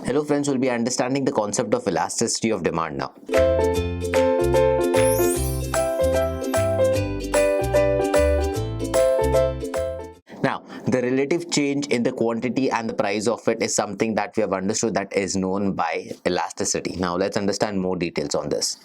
Hello friends, we'll be understanding the concept of elasticity of demand now. Now, the relative change in the quantity and the price of it is something that we have understood that is known by elasticity. Now, let's understand more details on this.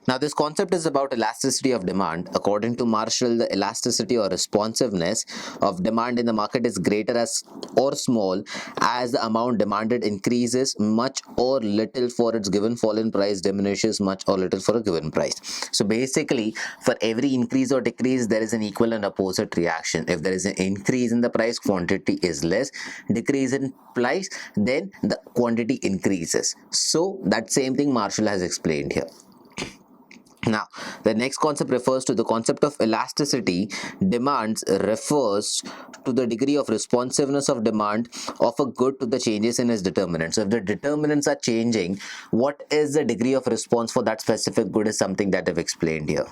Now, this concept is about elasticity of demand. According to Marshall, the elasticity or responsiveness of demand in the market is greater as or small as the amount demanded increases much or little for its given fall in price diminishes much or little for a given price. So basically, for every increase or decrease, there is an equal and opposite reaction. If there is an increase in the price, quantity is less. Decrease in price, then the quantity increases. So that same thing Marshall has explained here. Now, the next concept refers to the concept of elasticity. Demands refers to the degree of responsiveness of demand of a good to the changes in its determinants. So, if the determinants are changing, what is the degree of response for that specific good is something that I've explained here.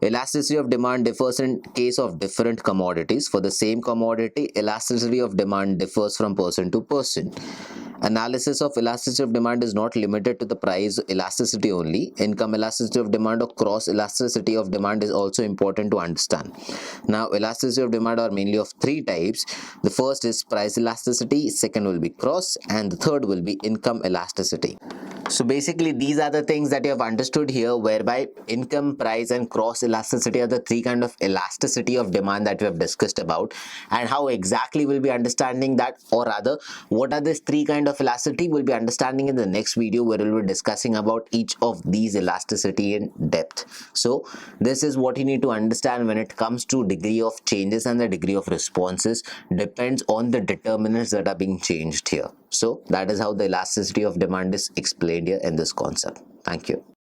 Elasticity of demand differs in case of different commodities. For the same commodity, elasticity of demand differs from person to person. Analysis of elasticity of demand is not limited to the price elasticity only. Income elasticity of demand or cross elasticity of demand is also important to understand. Now, elasticity of demand are mainly of three types. The first is price elasticity, second will be cross, and the third will be income elasticity. So basically, these are the things that you have understood here, whereby income, price, and cross elasticity are the three kind of elasticity of demand that we have discussed about. And how exactly we'll be understanding that, or rather, what are these three kind of elasticity, we'll be understanding in the next video, where we'll be discussing about each of these elasticity in depth. So this is what you need to understand when it comes to degree of changes, and the degree of responses depends on the determinants that are being changed here. So that is how the elasticity of demand is explained here in this concept. Thank you.